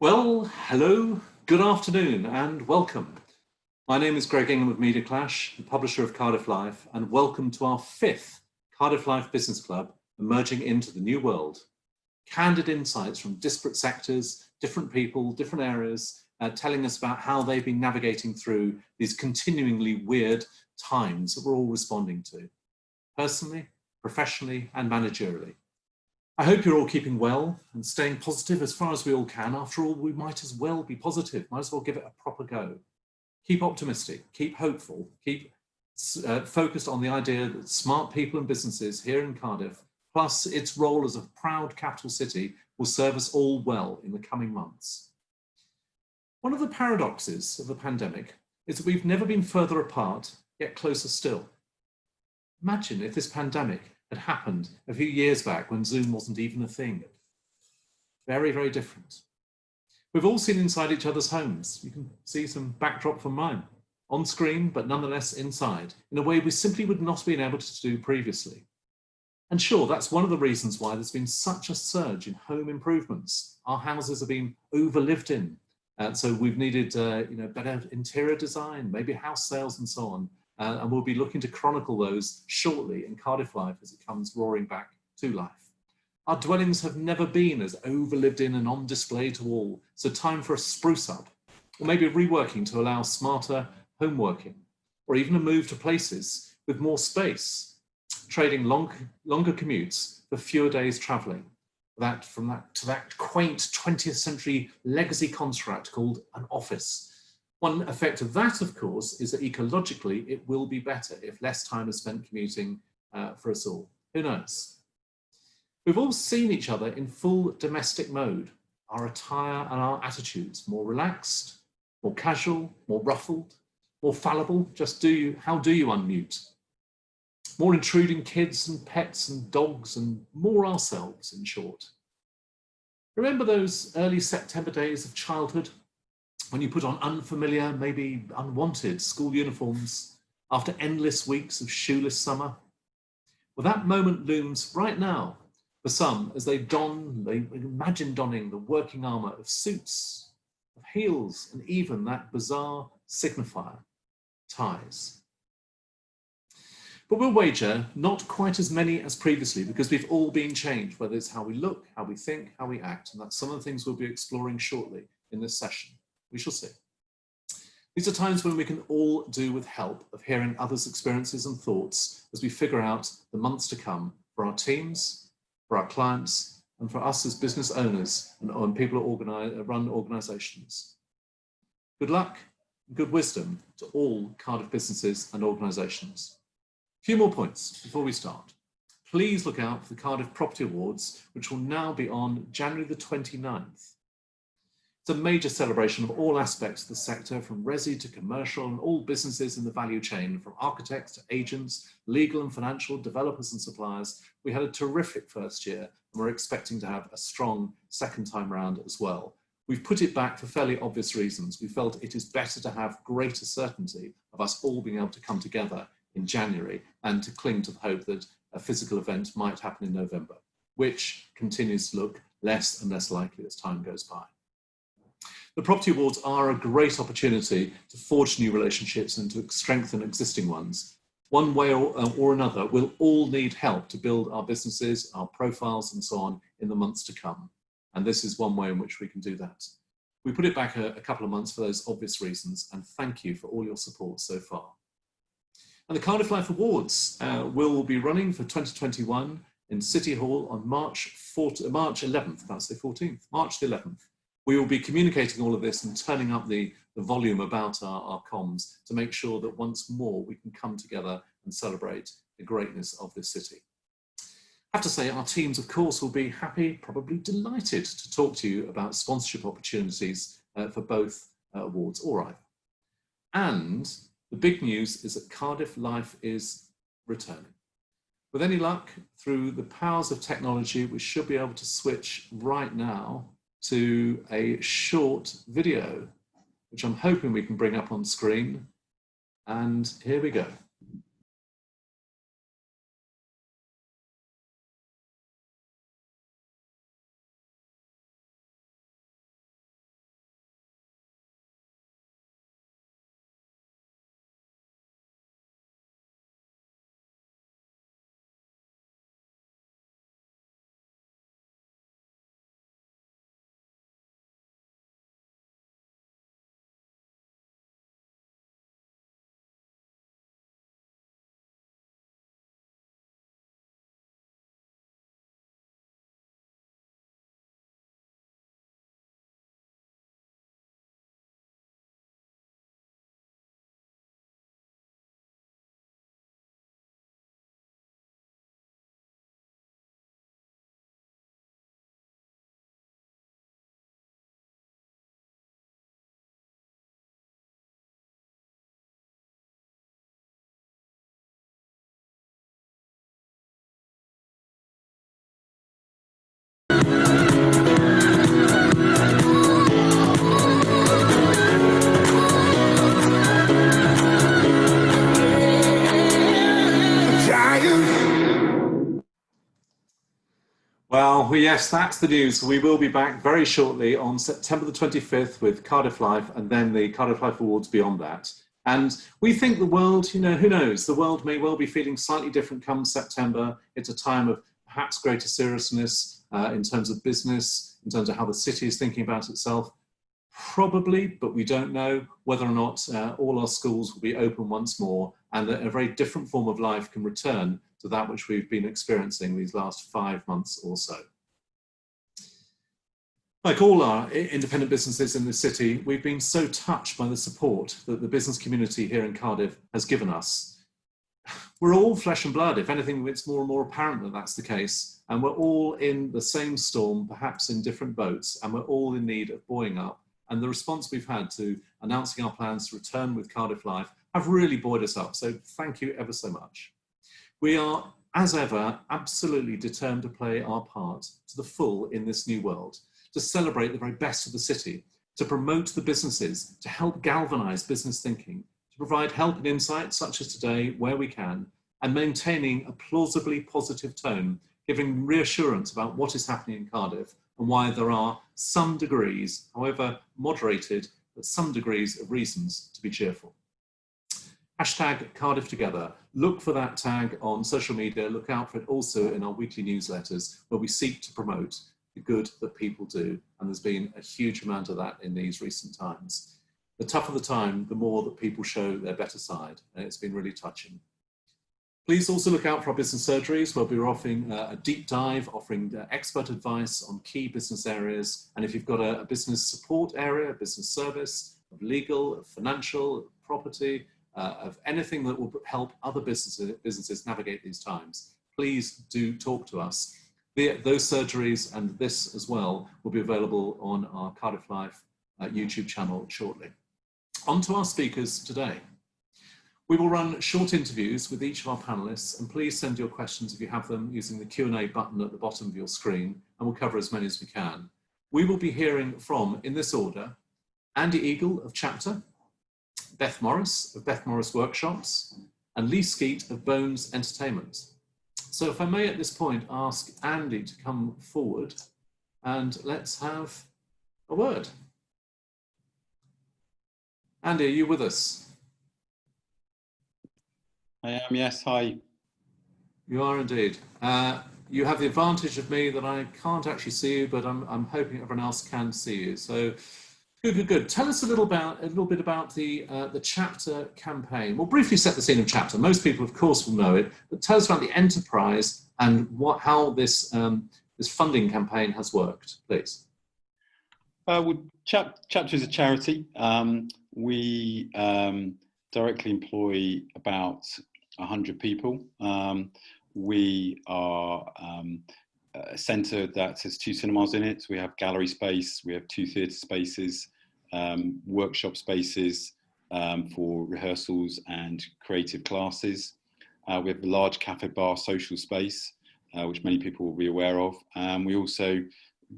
Well, hello, good afternoon, and welcome. My name is Greg Ingham of Media Clash, the publisher of Cardiff Life, and welcome to our fifth Cardiff Life Business Club, Emerging into the New World. Candid insights from disparate sectors, different people, different areas, telling us about how they've been navigating through these continuingly weird times that we're all responding to, personally, professionally, and managerially. I hope you're all keeping well and staying positive as far as we all can. After all, we might as well be positive, might as well give it a proper go. Keep optimistic, keep hopeful, keep focused on the idea that smart people and businesses here in Cardiff, plus its role as a proud capital city, will serve us all well in the coming months. One of the paradoxes of the pandemic is that we've never been further apart, yet closer still. Imagine if this pandemic had happened a few years back when Zoom wasn't even a thing. Very, very different. We've all seen inside each other's homes. You can see some backdrop from mine. On screen, but nonetheless inside, in a way we simply would not have been able to do previously. And sure, that's one of the reasons why there's been such a surge in home improvements. Our houses have been overlived in. So we've needed better interior design, maybe house sales and so on. And we'll be looking to chronicle those shortly in Cardiff Life as it comes roaring back to life. Our dwellings have never been as overlived in and on display to all, so time for a spruce up, or maybe reworking to allow smarter home working, or even a move to places with more space, trading longer commutes for fewer days travelling. To that quaint 20th century legacy construct called an office. One effect of that, of course, is that ecologically it will be better if less time is spent commuting for us all. Who knows? We've all seen each other in full domestic mode, our attire and our attitudes, more relaxed, more casual, more ruffled, more fallible, how do you unmute? More intruding kids and pets and dogs and more ourselves, in short. Remember those early September days of childhood? When you put on unfamiliar, maybe unwanted school uniforms after endless weeks of shoeless summer? Well, that moment looms right now for some as they imagine donning the working armour of suits, of heels, and even that bizarre signifier, ties. But we'll wager not quite as many as previously because we've all been changed, whether it's how we look, how we think, how we act, and that's some of the things we'll be exploring shortly in this session. We shall see. These are times when we can all do with help of hearing others' experiences and thoughts as we figure out the months to come for our teams, for our clients, and for us as business owners and people who run organisations. Good luck and good wisdom to all Cardiff businesses and organisations. A few more points before we start. Please look out for the Cardiff Property Awards, which will now be on January the 29th. It's a major celebration of all aspects of the sector, from resi to commercial and all businesses in the value chain, from architects to agents, legal and financial, developers and suppliers. We had a terrific first year and we're expecting to have a strong second time round as well. We've put it back for fairly obvious reasons. We felt it is better to have greater certainty of us all being able to come together in January and to cling to the hope that a physical event might happen in November, which continues to look less and less likely as time goes by. The Property Awards are a great opportunity to forge new relationships and to strengthen existing ones. One way or another, we'll all need help to build our businesses, our profiles and so on in the months to come. And this is one way in which we can do that. We put it back a couple of months for those obvious reasons, and thank you for all your support so far. And the Cardiff Life Awards will be running for 2021 in City Hall on March 11th, that's the 14th, March the 11th. We will be communicating all of this and turning up the volume about our comms to make sure that once more we can come together and celebrate the greatness of this city. I have to say our teams, of course, will be happy, probably delighted to talk to you about sponsorship opportunities for both awards or either. And the big news is that Cardiff Life is returning. With any luck, through the powers of technology, we should be able to switch right now to a short video, which I'm hoping we can bring up on screen. And here we go. Well, yes, that's the news. We will be back very shortly on September the 25th with Cardiff Life and then the Cardiff Life Awards beyond that. And we think the world, who knows, the world may well be feeling slightly different come September. It's a time of perhaps greater seriousness in terms of business, in terms of how the city is thinking about itself. Probably, but we don't know whether or not all our schools will be open once more and that a very different form of life can return to that which we've been experiencing these last 5 months or so. Like all our independent businesses in the city, we've been so touched by the support that the business community here in Cardiff has given us. We're all flesh and blood. If anything, it's more and more apparent that that's the case. And we're all in the same storm, perhaps in different boats, and we're all in need of buoying up. And the response we've had to announcing our plans to return with Cardiff Life have really buoyed us up. So thank you ever so much. We are, as ever, absolutely determined to play our part to the full in this new world, to celebrate the very best of the city, to promote the businesses, to help galvanise business thinking, to provide help and insight such as today where we can, and maintaining a plausibly positive tone, giving reassurance about what is happening in Cardiff and why there are some degrees, however moderated, but some degrees of reasons to be cheerful. Hashtag Cardiff Together. Look for that tag on social media. Look out for it also in our weekly newsletters where we seek to promote the good that people do. And there's been a huge amount of that in these recent times. The tougher the time, the more that people show their better side. And it's been really touching. Please also look out for our business surgeries where we're offering a deep dive, offering expert advice on key business areas. And if you've got a business support area, a business service, of legal, of financial, of property, of anything that will help other businesses navigate these times, please do talk to us. Those surgeries and this as well will be available on our Cardiff Life YouTube channel shortly. On to our speakers today. We will run short interviews with each of our panelists, and please send your questions if you have them using the Q&A button at the bottom of your screen, and we'll cover as many as we can. We will be hearing from, in this order, Andy Eagle of Chapter, Beth Morris of Beth Morris Workshops, and Lee Skeet of Bones Entertainment. So if I may at this point ask Andy to come forward and let's have a word. Andy, are you with us? I am, yes, hi. You are indeed. You have the advantage of me that I can't actually see you, but I'm hoping everyone else can see you. So good. Tell us a little bit about the Chapter campaign. We'll briefly set the scene of Chapter. Most people, of course, will know it, but tell us about the enterprise and how this funding campaign has worked, please. Well, Chapter is a charity. We directly employ about 100 people. We are a centre that has 2 cinemas in it. We have gallery space, we have 2 theatre spaces, workshop spaces for rehearsals and creative classes. We have a large cafe bar social space, which many people will be aware of. We also,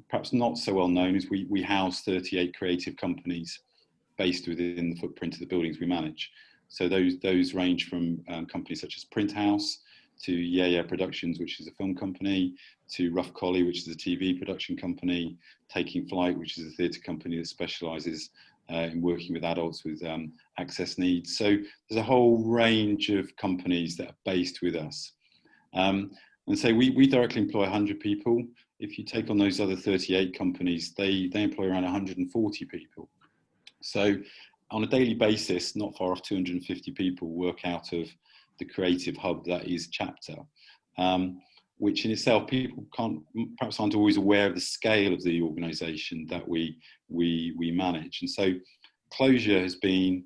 perhaps not so well known, is we house 38 creative companies based within the footprint of the buildings we manage. So those range from companies such as Print House, to Yeah Productions, which is a film company, to Rough Collie, which is a TV production company, Taking Flight, which is a theatre company that specialises in working with adults with access needs. So there's a whole range of companies that are based with us. And so we directly employ 100 people. If you take on those other 38 companies, they employ around 140 people. So on a daily basis, not far off 250 people work out of the creative hub that is Chapter, which in itself people perhaps aren't always aware of the scale of the organisation that we manage. And so closure has been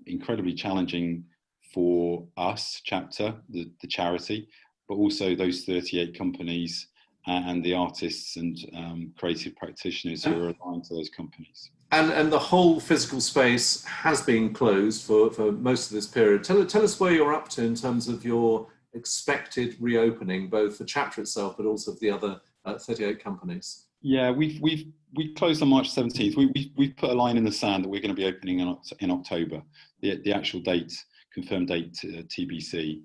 incredibly challenging for us, Chapter, the charity, but also those 38 companies and the artists and creative practitioners who are aligned to those companies. And the whole physical space has been closed for most of this period. Tell us where you're up to in terms of your expected reopening, both the Chapter itself, but also the other 38 companies. Yeah, we closed on March 17th. We've put a line in the sand that we're going to be opening in October. The actual date, confirmed date, TBC.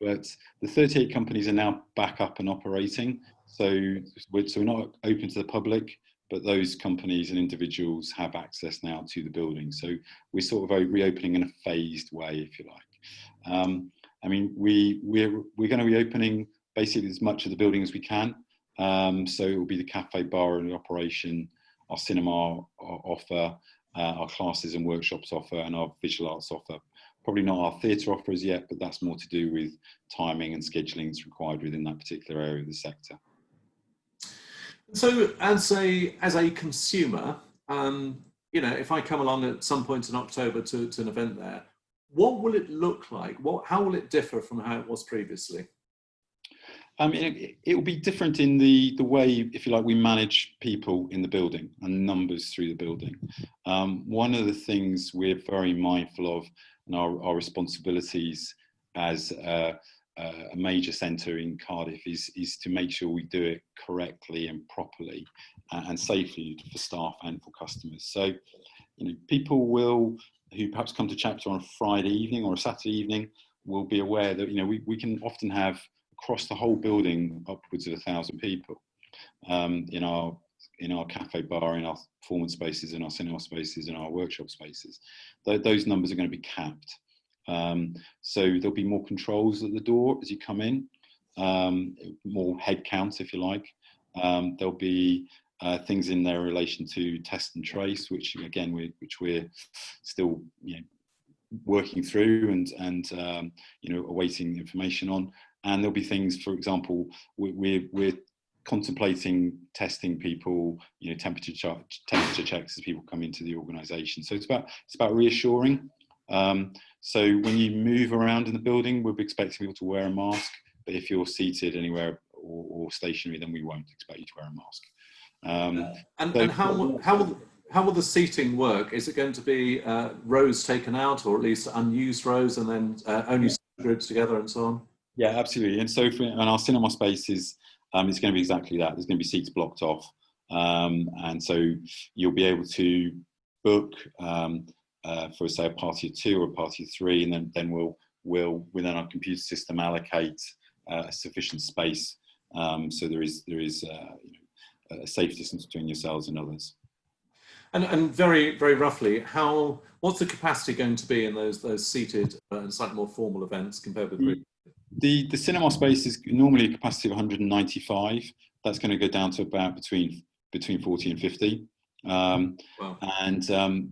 but the 38 companies are now back up and operating. So we're not open to the public, but those companies and individuals have access now to the building. So we're sort of reopening in a phased way, if you like. I mean, we're going to be opening basically as much of the building as we can. So it will be the cafe, bar and the operation, our cinema offer, our classes and workshops offer, and our visual arts offer. Probably not our theatre offer as yet, but that's more to do with timing and scheduling that's required within that particular area of the sector. So as a consumer, you know, if I come along at some point in October to an event there, what will it look like? How will it differ from how it was previously? It will be different in the way, if you like, we manage people in the building and numbers through the building. One of the things we're very mindful of, and our responsibilities as a major centre in Cardiff is to make sure we do it correctly and properly and safely for staff and for customers. So, you know, people who perhaps come to chapter on a Friday evening or a Saturday evening will be aware that, you know, we can often have across the whole building upwards of 1,000 people in our cafe bar, in our performance spaces, in our cinema spaces, in our workshop spaces. Those numbers are going to be capped. So there'll be more controls at the door as you come in, more head count, if you like. There'll be things in there in relation to test and trace, which again we're still, you know, working through and you know, awaiting information on. And there'll be things, for example, we're contemplating testing people, you know, temperature checks as people come into the organisation. So it's about reassuring. So when you move around in the building, we'll be expecting people to wear a mask. But if you're seated anywhere or stationary, then we won't expect you to wear a mask. And how will the seating work? Is it going to be rows taken out, or at least unused rows, and then only groups together and so on? Yeah, absolutely. And so in our cinema spaces, it's going to be exactly that. There's going to be seats blocked off. And so you'll be able to book for, say, a party of 2 or a party of 3, and then we'll within our computer system allocate sufficient space so there is you know, a safe distance between yourselves and others. And very, very roughly, what's the capacity going to be in those seated and slightly more formal events compared with the cinema space is normally a capacity of 195. That's going to go down to about between 40 and 50. Wow. And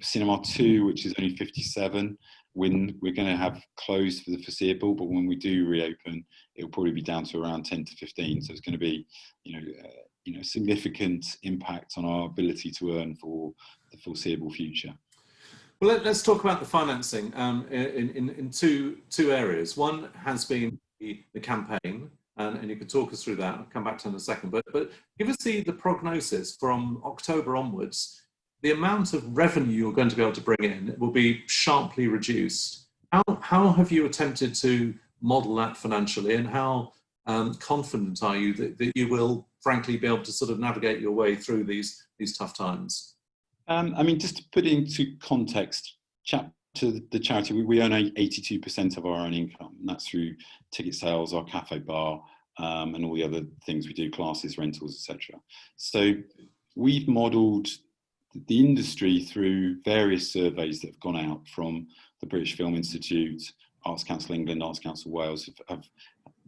Cinema 2, which is only 57, we're going to have closed for the foreseeable, but when we do reopen, it'll probably be down to around 10 to 15. So it's going to be, you know, significant impact on our ability to earn for the foreseeable future. Well, let's talk about the financing in two areas. One has been the campaign, and you could talk us through that. I'll come back to it in a second. But give us the prognosis from October onwards. The amount of revenue you're going to be able to bring in will be sharply reduced. How have you attempted to model that financially, and how confident are you that you will, frankly, be able to sort of navigate your way through these tough times? I mean, just to put it into context, to the charity, we earn 82% of our own income, and that's through ticket sales, our cafe bar, and all the other things we do, classes, rentals, etc. So we've modelled the industry through various surveys that have gone out from the British Film Institute, Arts Council England, Arts Council Wales.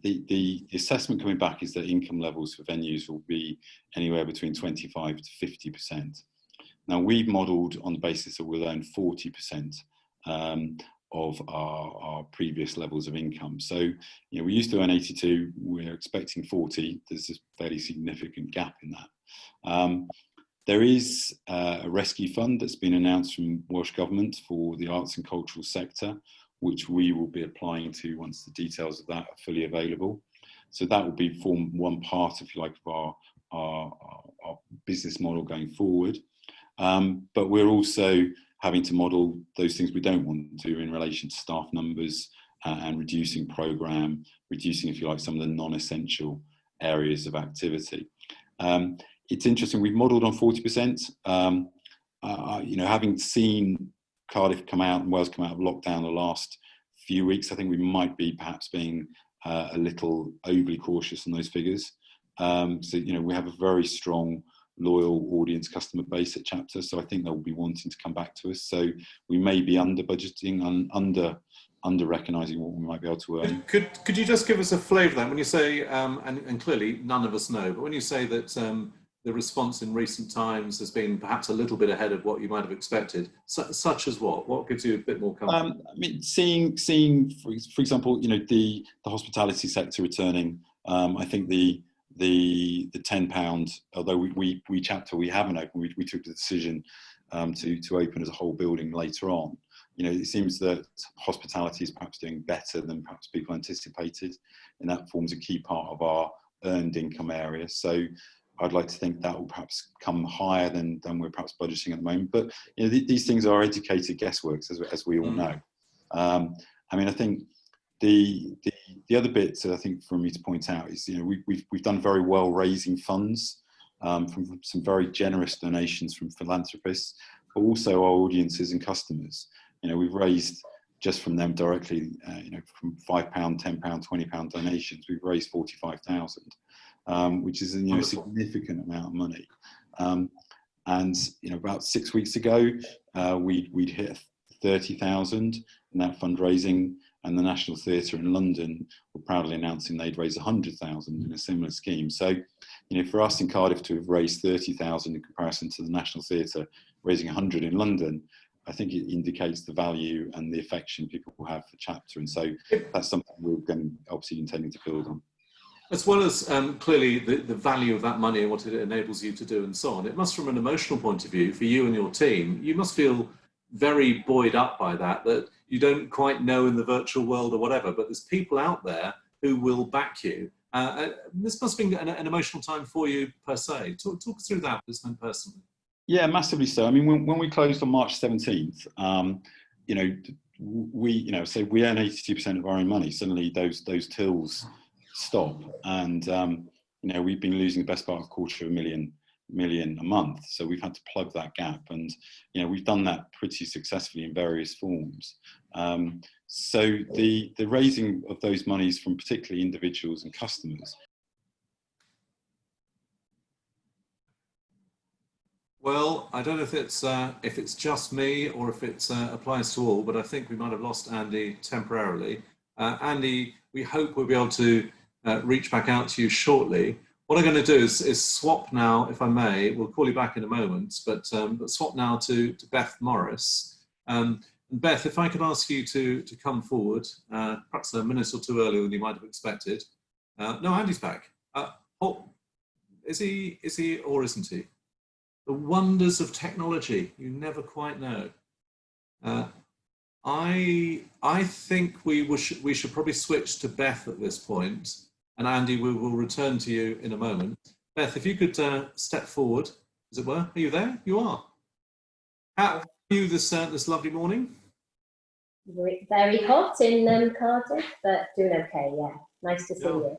The assessment coming back is that income levels for venues will be anywhere between 25 to 50%. Now, we've modelled on the basis that we'll earn 40% of our previous levels of income. So, you know, we used to earn 82, we're expecting 40. There's a fairly significant gap in that. There is a rescue fund that's been announced from Welsh Government for the arts and cultural sector, which we will be applying to once the details of that are fully available. So that will form one part, if you like, of our business model going forward. But we're also having to model those things we don't want to in relation to staff numbers and reducing programme, reducing, if you like, some of the non-essential areas of activity. It's interesting, we've modelled on 40%. You know, having seen Cardiff come out and Wales come out of lockdown the last few weeks, I think we might be perhaps being a little overly cautious on those figures. So, you know, we have a very strong, loyal audience customer base at Chapter, so I think they'll be wanting to come back to us. So we may be under budgeting and under recognising what we might be able to earn. Could you just give us a flavour of that when you say, and clearly none of us know, but when you say that the response in recent times has been perhaps a little bit ahead of what you might have expected, such as what? What gives you a bit more comfort? I mean, seeing, for example, you know, the hospitality sector returning. I think the £10, although we Chapter, we haven't opened, we took the decision to open as a whole building later on. You know, it seems that hospitality is perhaps doing better than perhaps people anticipated, and that forms a key part of our earned income area. So I'd like to think that will perhaps come higher than we're perhaps budgeting at the moment. But you know, these things are educated guessworks, as we all know. I mean, I think the other bit I think for me to point out is, you know, we've done very well raising funds from some very generous donations from philanthropists, but also our audiences and customers. You know, we've raised just from them directly, you know, from £5, £10, £20 donations, we've raised 45,000, which is, you know, a significant amount of money. And you know, about 6 weeks ago, we'd hit 30,000 in that fundraising, and the National Theatre in London were proudly announcing they'd raised 100,000 in a similar scheme. So, you know, for us in Cardiff to have raised 30,000 in comparison to the National Theatre raising 100 in London, I think it indicates the value and the affection people will have for Chapter, and so that's something we're going to obviously intending to build on. As well as clearly the value of that money and what it enables you to do and so on, it must, from an emotional point of view, for you and your team, you must feel very buoyed up by that you don't quite know in the virtual world or whatever, but there's people out there who will back you. This must have been an emotional time for you per se. Talk us through that, personally. Yeah, massively so. I mean, when we closed on March 17th, you know, we earn 82% of our own money. Suddenly those tills stop, and you know, we've been losing the best part of £250,000 a month, so we've had to plug that gap, and you know, we've done that pretty successfully in various forms. So the raising of those monies from particularly individuals and customers. Well, I don't know if it's just me or if it applies to all, but I think we might have lost Andy temporarily. Andy, we hope we'll be able to reach back out to you shortly. What I'm going to do is swap now, if I may. We'll call you back in a moment, but swap now to Beth Morris. And Beth, if I could ask you to come forward, perhaps a minute or two earlier than you might have expected. No, Andy's back. Is he or isn't he? The wonders of technology, you never quite know. I think we should probably switch to Beth at this point, and Andy, we will return to you in a moment. Beth, if you could step forward, as it were. Are you there? You are. How are you this lovely morning? Very hot in Cardiff, but doing okay, yeah. Nice to see you.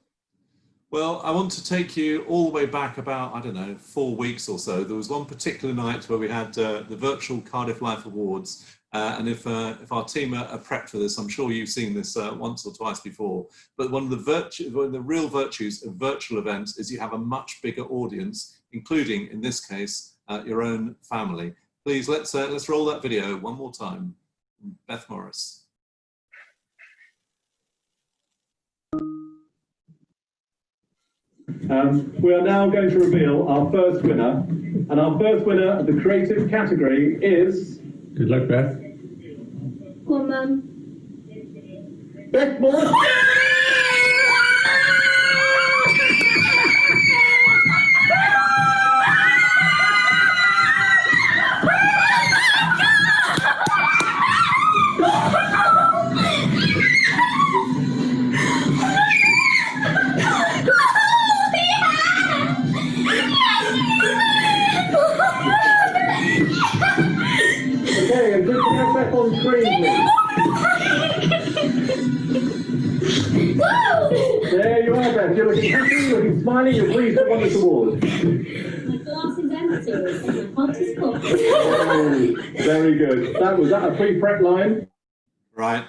Well, I want to take you all the way back about, I don't know, 4 weeks or so. There was one particular night where we had the virtual Cardiff Life Awards. And if our team are prepped for this, I'm sure you've seen this once or twice before. But one of the real virtues of virtual events is you have a much bigger audience, including, in this case, your own family. Please, let's roll that video one more time. Beth Morris. We are now going to reveal our first winner, and our first winner of the creative category is... Good luck, Beth. Go on, Mum. Beth Morris. Okay, and just have Beth on screen, please. There you are, Beth. You're looking happy, you're looking smiling, you're pleased to won this award. My glass is empty, and my heart is full. Oh, very good. Was that a pre-prep line? Right.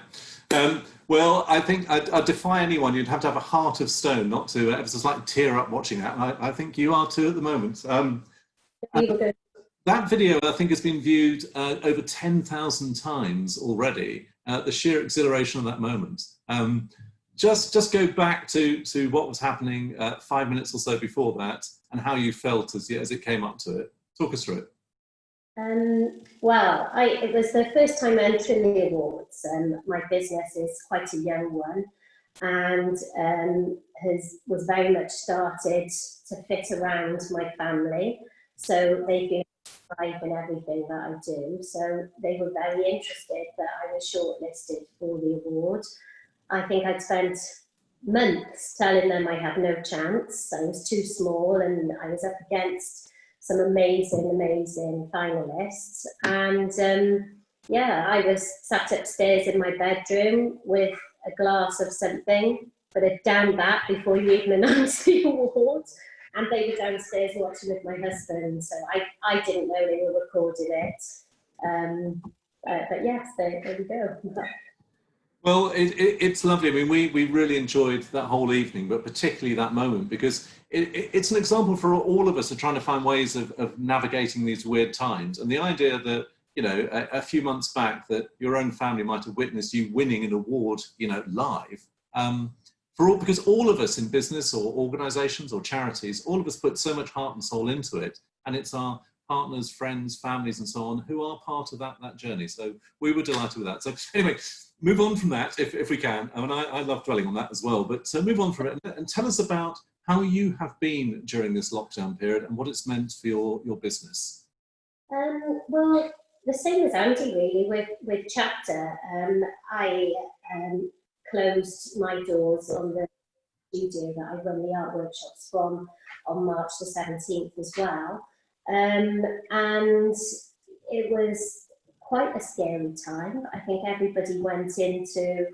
Well, I think I'd defy anyone. You'd have to have a heart of stone not to ever so slightly tear up watching that. And I think you are too at the moment. That video, I think, has been viewed over 10,000 times already. The sheer exhilaration of that moment. Just go back to what was happening 5 minutes or so before that, and how you felt as it came up to it. Talk us through it. Well, it was the first time entering the awards. My business is quite a young one, and was very much started to fit around my family. So they've been involved in everything that I do. So they were very interested that I was shortlisted for the award. I think I'd spent months telling them I had no chance. I was too small, and I was up against some amazing finalists. And yeah, I was sat upstairs in my bedroom with a glass of something, but I'd down that before you even announced the award. And they were downstairs watching with my husband, so I didn't know they were recording it. But yes, there we go. Well, it's lovely. I mean, we really enjoyed that whole evening, but particularly that moment, because it's an example for all of us of trying to find ways of navigating these weird times. And the idea that, you know, a few months back that your own family might have witnessed you winning an award, you know, live, because all of us in business or organizations or charities, all of us put so much heart and soul into it. And it's our partners, friends, families, and so on, who are part of that journey. So we were delighted with that. So anyway, move on from that if we can. I mean, I love dwelling on that as well, but move on from it and tell us about how you have been during this lockdown period and what it's meant for your business. Well, the same as Andy really with Chapter. I closed my doors on the studio that I run the art workshops from on March the 17th as well. And it was quite a scary time. I think everybody went into,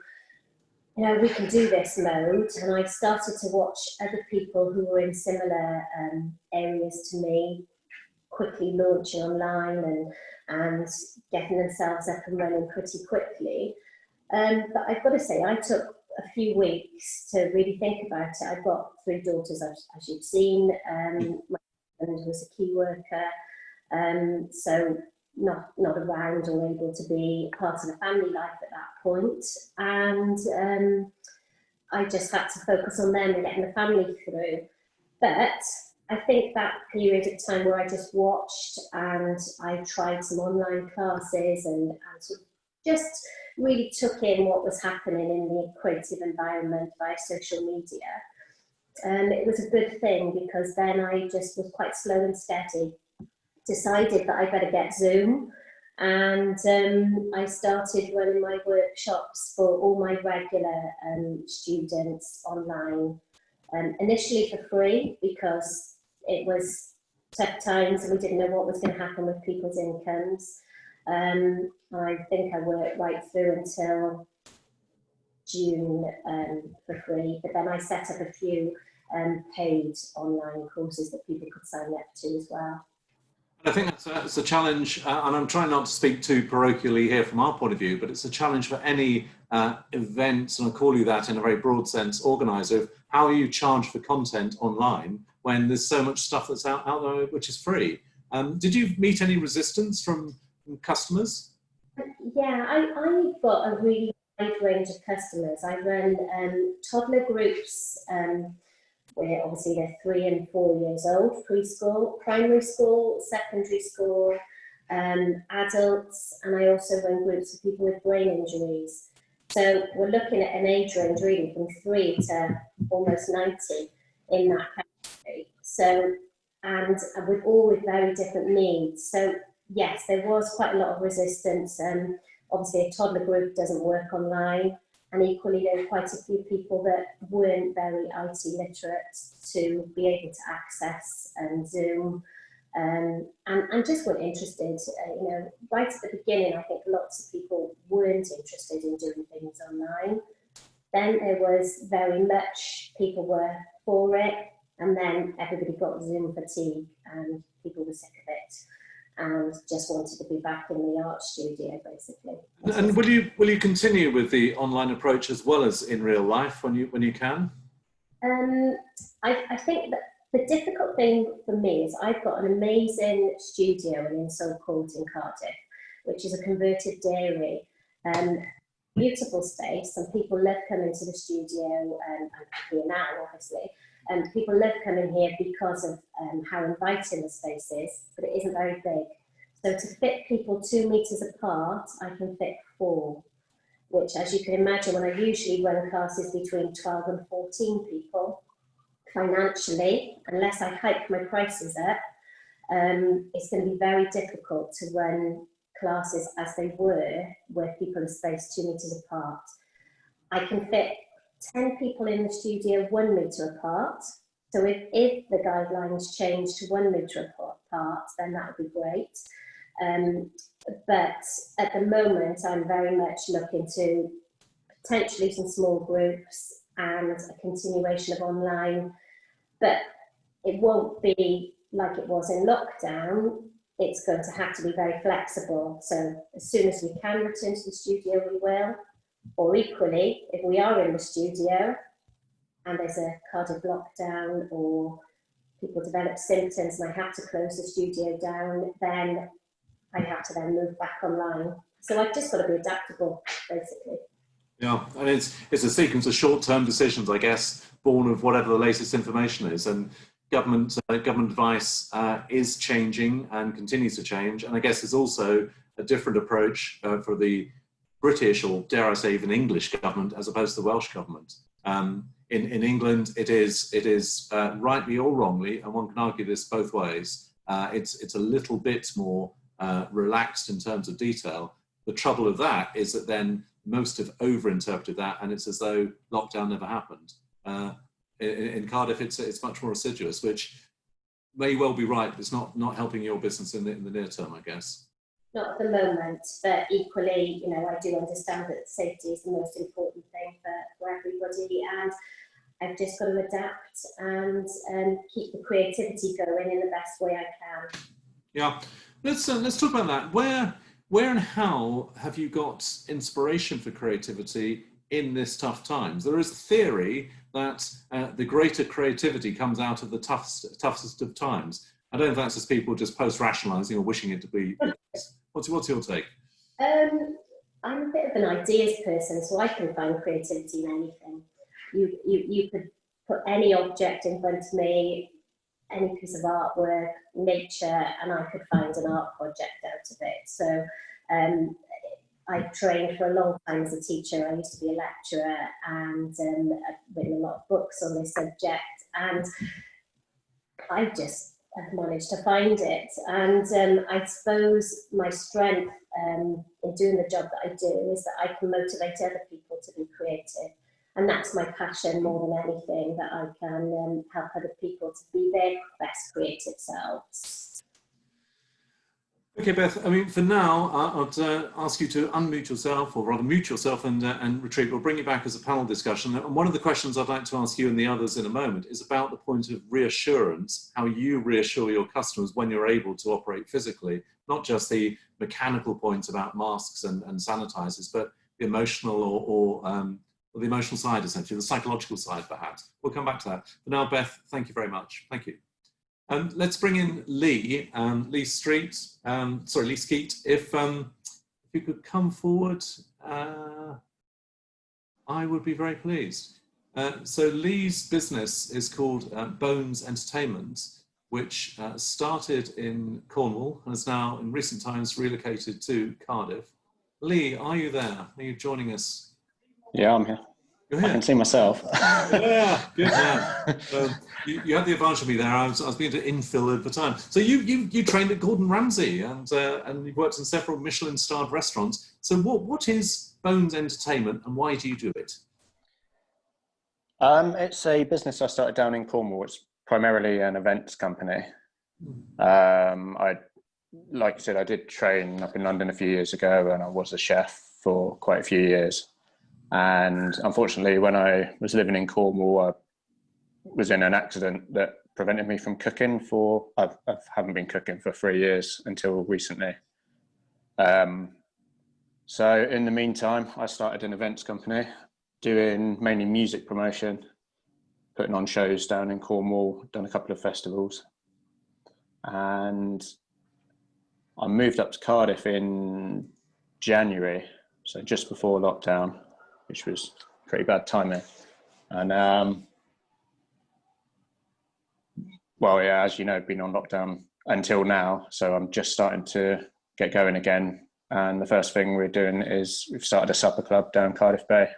you know, we can do this mode, and I started to watch other people who were in similar areas to me quickly launching online and getting themselves up and running pretty quickly. But I've got to say, I took a few weeks to really think about it. I've got 3 daughters, as you've seen. My husband was a key worker, so not around or able to be part of the family life at that point. And I just had to focus on them and getting the family through. But I think that period of time where I just watched and I tried some online classes and sort of just really took in what was happening in the creative environment via social media. And it was a good thing, because then I just was quite slow and steady, decided that I better get Zoom, and I started running my workshops for all my regular students online, initially for free, because it was tough times and we didn't know what was going to happen with people's incomes. I think I worked right through until June for free, but then I set up a few paid online courses that people could sign up to as well. I think it's a challenge, and I'm trying not to speak too parochially here from our point of view, but it's a challenge for any events, and I call you that in a very broad sense, organizer, of how you charge for content online when there's so much stuff that's out there which is free. Did you meet any resistance from customers? Yeah, I've got a really wide range of customers. I run toddler groups where obviously they're 3 and 4 years old, preschool, primary school, secondary school, adults, and I also run groups of people with brain injuries. So we're looking at an age range really from 3 to almost 90 in that category. So, and with very different needs. So yes, there was quite a lot of resistance. Obviously a toddler group doesn't work online. And equally, there were quite a few people that weren't very IT literate to be able to access Zoom, and just weren't interested. You know, right at the beginning, I think lots of people weren't interested in doing things online. Then there was very much people were for it, and then everybody got Zoom fatigue, and people were sick of it. and just wanted to be back in the art studio, basically. And will you continue with the online approach as well as in real life when you can? I think that the difficult thing for me is I've got an amazing studio in Insole Court in Cardiff, which is a converted dairy. Beautiful space, and people love coming to the studio, and here now, obviously. And people love coming here because of how inviting the space is, but it isn't very big. So to fit people 2 meters apart, I can fit 4, which, as you can imagine, when I usually run classes between 12 and 14 people, financially, unless I hike my prices up, it's going to be very difficult to run classes as they were, where people are spaced 2 meters apart. I can fit 10 people in the studio 1 meter apart. So if the guidelines change to 1 meter apart, then that would be great. But at the moment, I'm very much looking to potentially some small groups and a continuation of online, but it won't be like it was in lockdown. It's going to have to be very flexible. So as soon as we can return to the studio, we will. Or equally, if we are in the studio and there's a Cardiff lockdown or people develop symptoms and I have to close the studio down, then I have to then move back online. So I've just got to be adaptable, basically. Yeah, and it's a sequence of short-term decisions, I guess, born of whatever the latest information is. And government advice is changing and continues to change. And I guess there's also a different approach for the British, or dare I say even English government, as opposed to the Welsh government. In England, it is rightly or wrongly, and one can argue this both ways, it's a little bit more relaxed in terms of detail. The trouble of that is that then most have overinterpreted that, and it's as though lockdown never happened. In Cardiff, it's much more assiduous, which may well be right, but it's not helping your business in the near term, I guess. Not at the moment, but equally, you know, I do understand that safety is the most important thing for everybody, and I've just got to adapt and keep the creativity going in the best way I can. Yeah, let's talk about that. Where and how have you got inspiration for creativity in this tough times? There is a theory that the greater creativity comes out of the toughest of times. I don't know if that's just people just post-rationalising or wishing it to be. What's your take? I'm a bit of an ideas person, so I can find creativity in anything. You could put any object in front of me, any piece of artwork, nature, and I could find an art project out of it. So I trained for a long time as a teacher. I used to be a lecturer, and I've written a lot of books on this subject, and I just have managed to find it. And I suppose my strength in doing the job that I do is that I can motivate other people to be creative. And that's my passion more than anything, that I can help other people to be their best creative selves. Okay, Beth, I mean, for now, I'd ask you to unmute yourself, or rather mute yourself and retreat. We'll bring you back as a panel discussion. And one of the questions I'd like to ask you and the others in a moment is about the point of reassurance, how you reassure your customers when you're able to operate physically, not just the mechanical points about masks and sanitizers, but the emotional or the emotional side, essentially, the psychological side, perhaps. We'll come back to that. For now, Beth, thank you very much. Thank you. Let's bring in Lee, Lee Skeet. If you could come forward, I would be very pleased. So Lee's business is called Bones Entertainment, which started in Cornwall and is now, in recent times, relocated to Cardiff. Lee, are you there? Are you joining us? Yeah, I'm here. You're here. I can see myself. Yeah, good man. You had the advantage of me there. I was being to infill at the time. So you trained at Gordon Ramsay and you've worked in several Michelin-starred restaurants. So what is Bones Entertainment and why do you do it? It's a business I started down in Cornwall. It's primarily an events company. Like you said, I did train up in London a few years ago, and I was a chef for quite a few years. And unfortunately, when I was living in Cornwall, I was in an accident that prevented me from cooking for, I haven't been cooking for 3 years until recently. So in the meantime, I started an events company doing mainly music promotion, putting on shows down in Cornwall, done a couple of festivals. And I moved up to Cardiff in January, so just before lockdown, which was pretty bad timing. And well, yeah, as you know, been on lockdown until now, so I'm just starting to get going again. And the first thing we're doing is we've started a supper club down Cardiff Bay.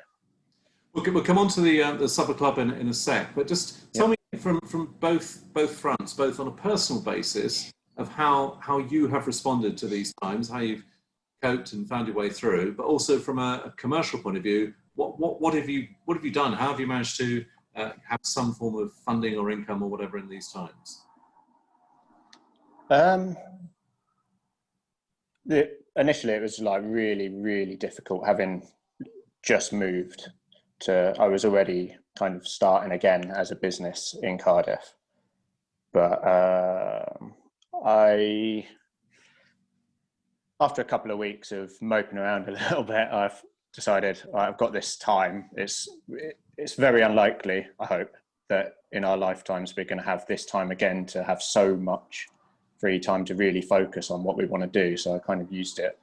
We'll come on to the supper club in a sec, but just tell me from both fronts, both on a personal basis of how you have responded to these times, how you've coped and found your way through, but also from a commercial point of view, what have you done? How have you managed to have some form of funding or income or whatever in these times? Initially, it was like really, really difficult having just moved to. I was already kind of starting again as a business in Cardiff, but after a couple of weeks of moping around a little bit, I've decided I've got this time. It's very unlikely, I hope, that in our lifetimes we're going to have this time again to have so much free time to really focus on what we want to do. So I kind of used it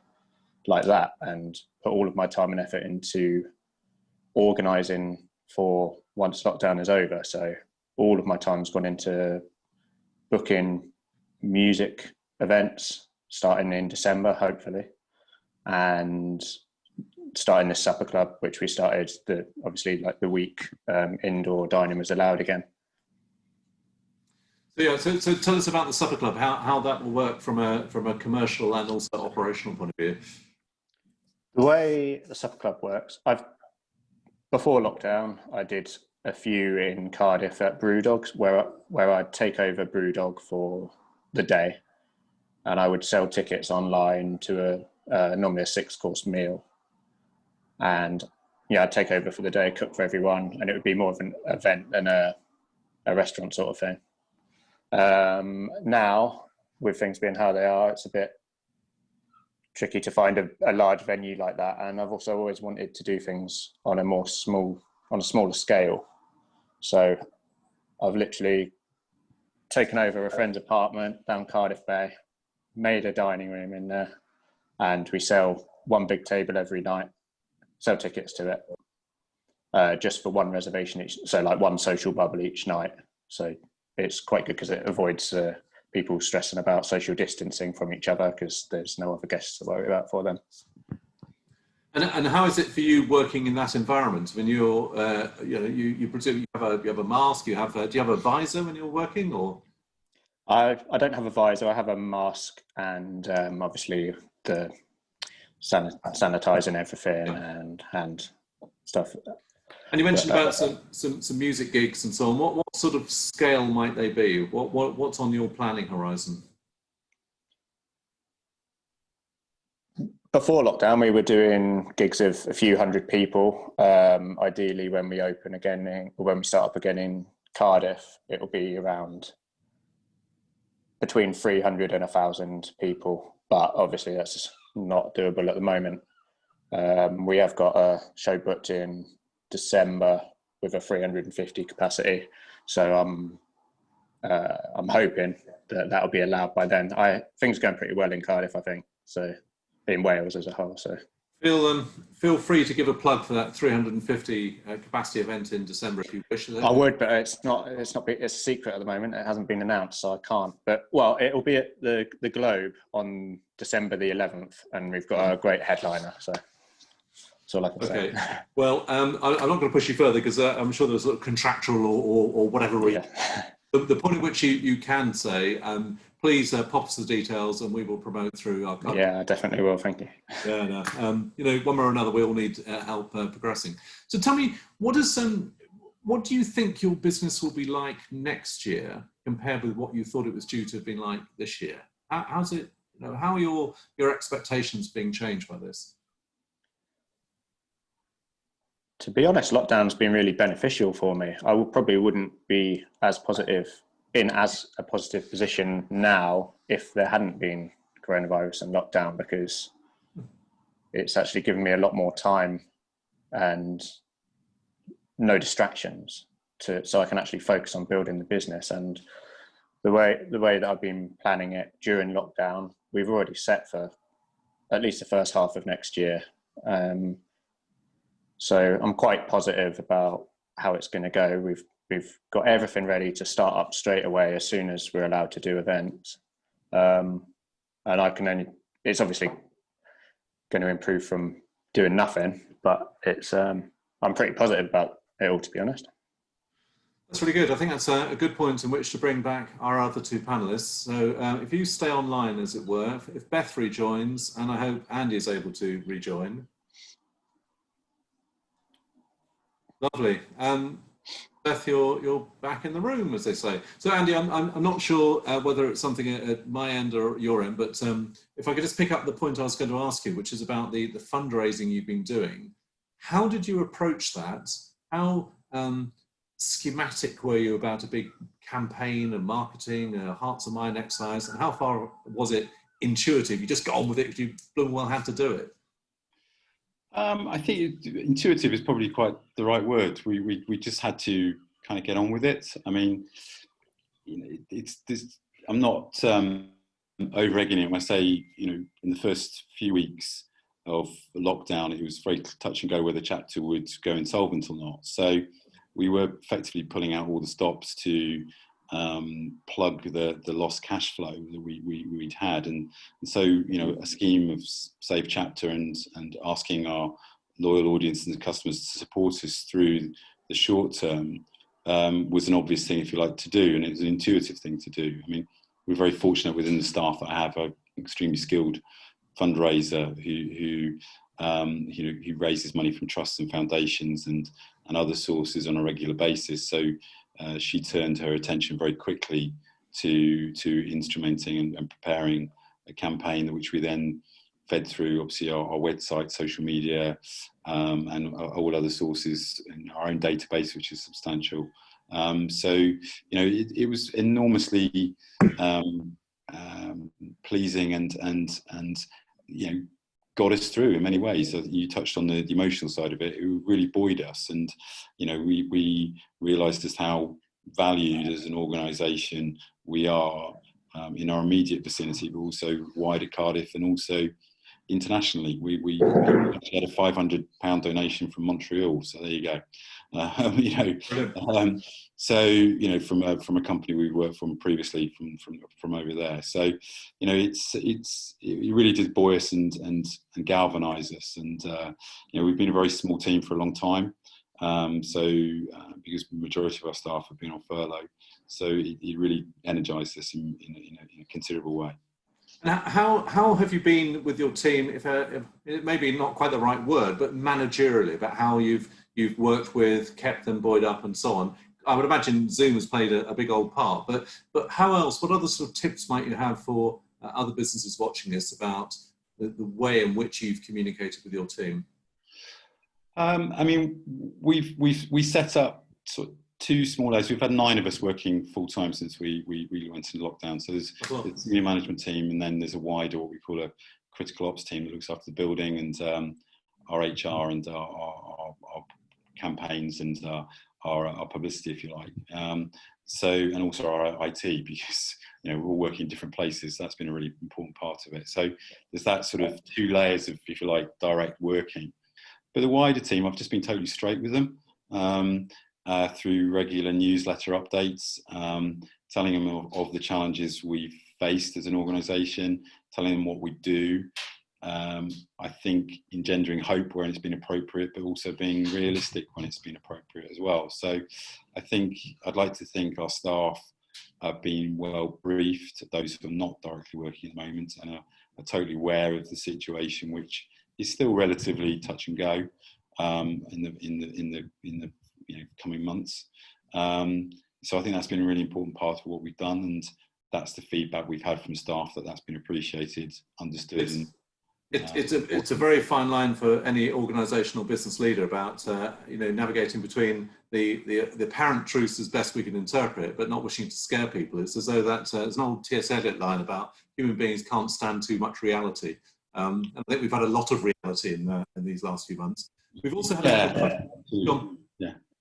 like that and put all of my time and effort into organising for once lockdown is over. So all of my time's gone into booking music events starting in December, hopefully, and starting this supper club, which we started obviously like the week indoor dining was allowed again. So tell us about the supper club, how that will work from a commercial and also operational point of view. The way the supper club works, before lockdown, I did a few in Cardiff at Brewdog's where I'd take over Brewdog for the day, and I would sell tickets online to normally a 6-course meal. And yeah, I'd take over for the day, cook for everyone, and it would be more of an event than a restaurant sort of thing. Now, with things being how they are, it's a bit tricky to find a large venue like that. And I've also always wanted to do things on a smaller scale. So I've literally taken over a friend's apartment down Cardiff Bay, made a dining room in there, and we sell one big table every night, sell tickets to it, just for one reservation each. So like one social bubble each night. So it's quite good because it avoids people stressing about social distancing from each other because there's no other guests to worry about for them. And how is it for you working in that environment? When you're, you presume you have a mask, do you have a visor when you're working, or? I don't have a visor. I have a mask and obviously the sanitizing everything and hand stuff. And you mentioned about some music gigs and so on. What sort of scale might they be? What's on your planning horizon? Before lockdown, we were doing gigs of a few hundred people. Ideally, when we open again, or when we start up again in Cardiff, it will be around between 300 and 1,000 people. But obviously, that's not doable at the moment. We have got a show booked in December with a 350 capacity, so I'm hoping that'll be allowed by then. Things are going pretty well in Cardiff, I think, so in Wales as a whole. So feel free to give a plug for that 350 capacity event in December if you wish. I would, but it's a secret at the moment. It hasn't been announced, so I can't. But well, it will be at the Globe on December the 11th, and we've got a great headliner. So that's all I can say. Okay. Well, I'm not going to push you further because I'm sure there's a contractual or whatever reason. Yeah. The point at which you can say, please pop us the details and we will promote through our company. Yeah, I definitely will. Thank you. Yeah, no. One way or another, we all need help progressing. So tell me, what do you think your business will be like next year compared with what you thought it was due to have been like this year? How's it? How are your expectations being changed by this? To be honest, lockdown's been really beneficial for me. I probably wouldn't be as positive in as a positive position now if there hadn't been coronavirus and lockdown, because it's actually given me a lot more time and no distractions so I can actually focus on building the business. And the way that I've been planning it during lockdown, we've already set for at least the first half of next year. So I'm quite positive about how it's going to go. We've got everything ready to start up straight away as soon as we're allowed to do events. And it's obviously going to improve from doing nothing, but I'm pretty positive about it all, to be honest. That's really good. I think that's a good point in which to bring back our other two panelists. So if you stay online, as it were, if Beth rejoins, and I hope Andy is able to rejoin. Lovely. Beth, you're back in the room, as they say. So Andy, I'm not sure whether it's something at my end or your end, but if I could just pick up the point I was going to ask you, which is about the fundraising you've been doing. How did you approach that? How schematic were you about a big campaign and marketing, hearts and mind exercise, and how far was it intuitive? You just got on with it because you blooming well had to do it. I think intuitive is probably quite the right word. We just had to kind of get on with it. I mean, I'm not over-egging it when I say, in the first few weeks of lockdown, it was very touch and go whether chapter would go insolvent or not. So we were effectively pulling out all the stops to plug the lost cash flow that we'd had, and so a scheme of Save Chapter and asking our loyal audience and customers to support us through the short term was an obvious thing, if you like, to do, and it was an intuitive thing to do. I mean, we're very fortunate within the staff that I have an extremely skilled fundraiser who raises money from trusts and foundations and other sources on a regular basis. So she turned her attention very quickly to instrumenting and preparing a campaign, which we then fed through, obviously, our website, social media, and all other sources, and our own database, which is substantial. So it was enormously pleasing and got us through in many ways. So you touched on the emotional side of it. It really buoyed us, and we realised just how valued as an organisation we are in our immediate vicinity, but also wider Cardiff and also internationally. We actually had a £500 donation from Montreal, so there you go. So from a company we worked from previously from over there. So it really did buoy us and galvanise us, and we've been a very small team for a long time. Because the majority of our staff have been on furlough, so it really energised us in a considerable way. And how have you been with your team, if it may be not quite the right word, but managerially, about how you've worked with, kept them buoyed up and so on? I would imagine Zoom has played a big old part, but how else, what other sort of tips might you have for other businesses watching this about the way in which you've communicated with your team? I mean, we set up sort of 2 small days. We've had 9 of us working full time since we went into lockdown. So there's a senior management team, and then there's a wider, what we call a critical ops team that looks after the building, and our HR and our campaigns and our publicity, if you like. And also our IT, because we're all working in different places. So that's been a really important part of it. So there's that sort of 2 layers of, if you like, direct working. But the wider team, I've just been totally straight with them through regular newsletter updates, telling them of the challenges we've faced as an organisation, telling them what we do. I think engendering hope when it's been appropriate, but also being realistic when it's been appropriate as well. So I'd like to think our staff have been well briefed, those who are not directly working at the moment, and are totally aware of the situation, which is still relatively touch and go in the coming months. So I think that's been a really important part of what we've done, and that's the feedback we've had from staff, that's been appreciated, understood, It's a very fine line for any organisation or business leader about navigating between the apparent truths as best we can interpret, but not wishing to scare people. It's as though that there's an old T.S. Eliot line about human beings can't stand too much reality. And I think we've had a lot of reality in these last few months. We've also had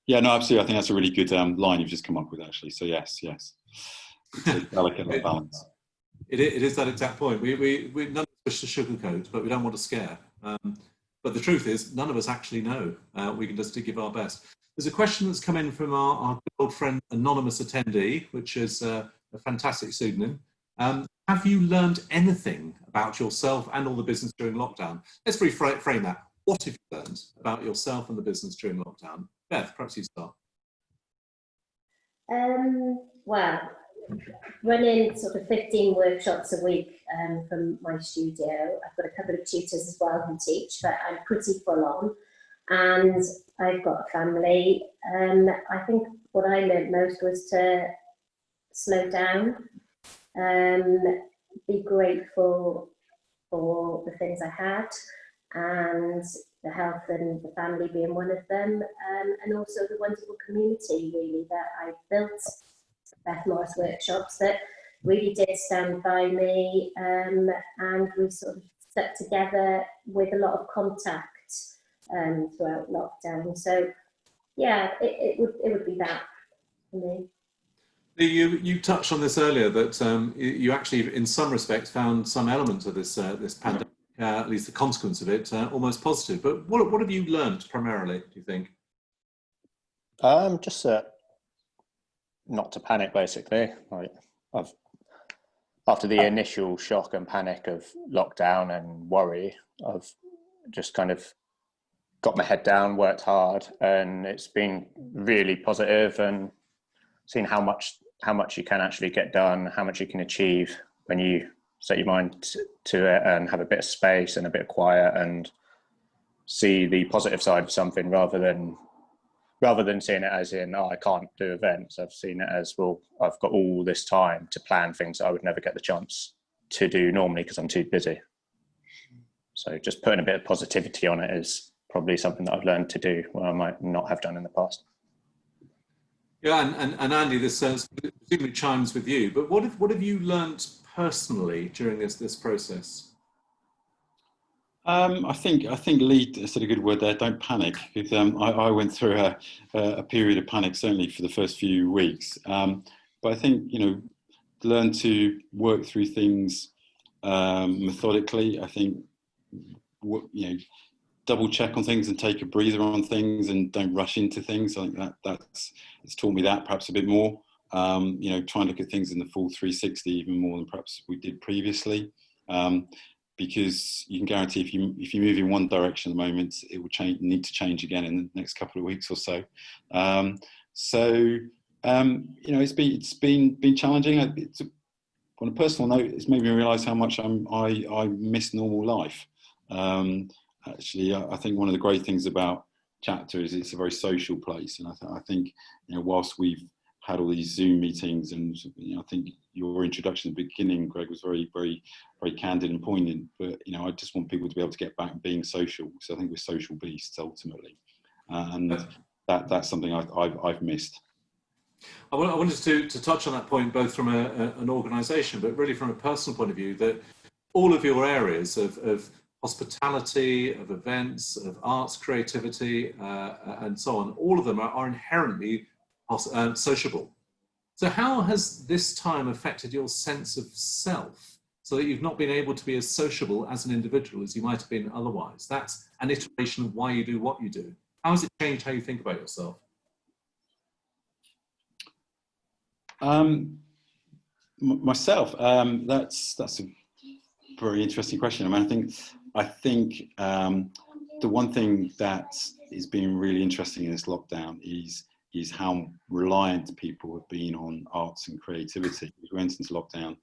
yeah, no, absolutely. I think that's a really good line you've just come up with, actually. So yes, it's a delicate balance. It is that exact point. We none of us wish to sugarcoat, but we don't want to scare. But the truth is, none of us actually know. We can just give our best. There's a question that's come in from our good old friend, Anonymous Attendee, which is a fantastic pseudonym. Have you learned anything about yourself and all the business during lockdown? Let's reframe that. What have you learned about yourself and the business during lockdown? Beth, perhaps you start. Well, running sort of 15 workshops a week from my studio. I've got a couple of tutors as well who teach, but I'm pretty full on. And I've got a family. I think what I learned most was to slow down, be grateful for the things I had, and the health and the family being one of them, and also the wonderful community really that I built. Beth Morris workshops that really did stand by me, and we sort of stuck together with a lot of contact throughout lockdown. So yeah, it would be that for me. You touched on this earlier that you actually, in some respects, found some elements of this pandemic, at least the consequence of it, almost positive. But what have you learned primarily, do you think? Just not to panic, basically. After the initial shock and panic of lockdown and worry, I've just kind of got my head down, worked hard, and it's been really positive, and seen how much you can actually get done, how much you can achieve when you set your mind to it and have a bit of space and a bit of quiet and see the positive side of something rather than seeing it as in, I can't do events. I've seen it as, well, I've got all this time to plan things that I would never get the chance to do normally because I'm too busy. So just putting a bit of positivity on it is probably something that I've learned to do where I might not have done in the past. Yeah, and Andy, this particularly chimes with you, but what have you learned personally during this process? I think Lee said a good word there. Don't panic. Because, I went through a period of panic, certainly for the first few weeks. But I think learn to work through things methodically. I think double check on things and take a breather on things and don't rush into things. I think it's taught me that perhaps a bit more. Try and look at things in the full 360 even more than perhaps we did previously. Because you can guarantee if you move in one direction at the moment, it will need to change again in the next couple of weeks or so. It's been challenging. On a personal note, it's made me realise how much I miss normal life. Actually, I think one of the great things about Chapter is it's a very social place, and I think whilst we've had all these Zoom meetings, and I think your introduction at the beginning, Greg, was very, very, very candid and poignant. But I just want people to be able to get back being social. So I think we're social beasts ultimately, and that's something I've missed. I wanted to touch on that point, both from an organisation, but really from a personal point of view. That all of your areas of hospitality, of events, of arts, creativity, and so on, all of them are inherently sociable. So how has this time affected your sense of self so that you've not been able to be as sociable as an individual as you might have been otherwise? That's an iteration of why you do what you do. How has it changed how you think about yourself? Myself, that's a very interesting question. I think the one thing that has been really interesting in this lockdown is how reliant people have been on arts and creativity. We went into lockdown,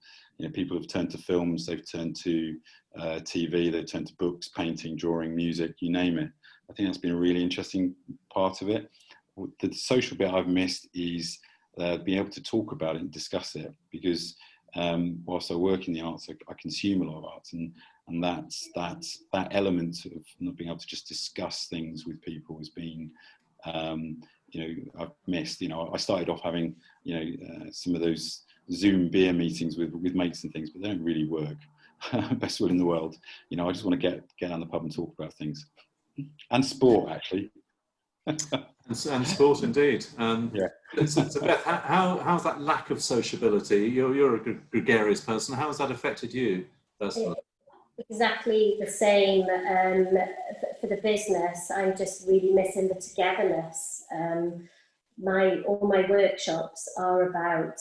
people have turned to films, they've turned to TV, they've turned to books, painting, drawing, music, you name it. I think that's been a really interesting part of it. The social bit I've missed is being able to talk about it and discuss it, because whilst I work in the arts, I consume a lot of arts, and and that element of not being able to just discuss things with people has been, I've missed. I started off having, some of those Zoom beer meetings with mates and things, but they don't really work. Best will in the world. I just want to get down the pub and talk about things, and sport actually. and sport indeed. Yeah. So Beth, how's that lack of sociability? You're a gregarious person. How has that affected you personally? Exactly the same for the business. I'm just really missing the togetherness. All my workshops are about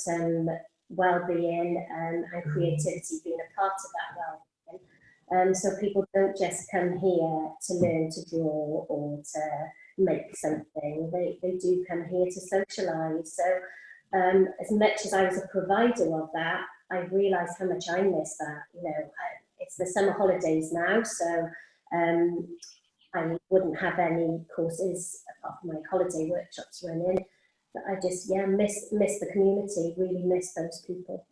well-being and creativity being a part of that well-being. So people don't just come here to learn to draw or to make something. They do come here to socialise. So as much as I was a provider of that, I realised how much I miss that. It's the summer holidays now, so I wouldn't have any courses apart from my holiday workshops running. But I just miss the community. Really miss those people.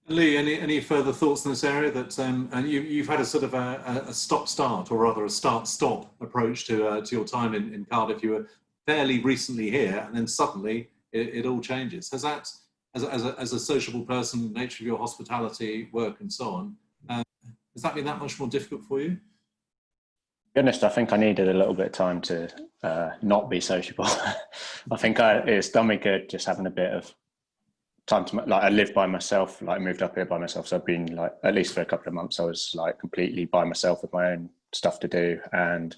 Lee, any further thoughts in this area? That and you've had a sort of a stop-start, or rather a start-stop approach to your time in Cardiff. You were fairly recently here, and then suddenly it all changes. Has that, as a sociable person, nature of your hospitality work and so on, has that been that much more difficult for you? To be honest, I think I needed a little bit of time to not be sociable. I think it's done me good just having a bit of time to, I live by myself, I moved up here by myself. So I've been at least for a couple of months, I was completely by myself with my own stuff to do. And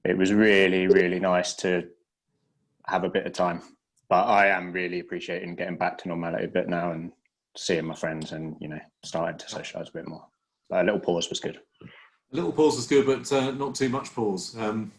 it was really, really nice to have a bit of time. But I am really appreciating getting back to normality a bit now and seeing my friends and, starting to socialise a bit more. But a little pause was good. A little pause is good, but not too much pause. And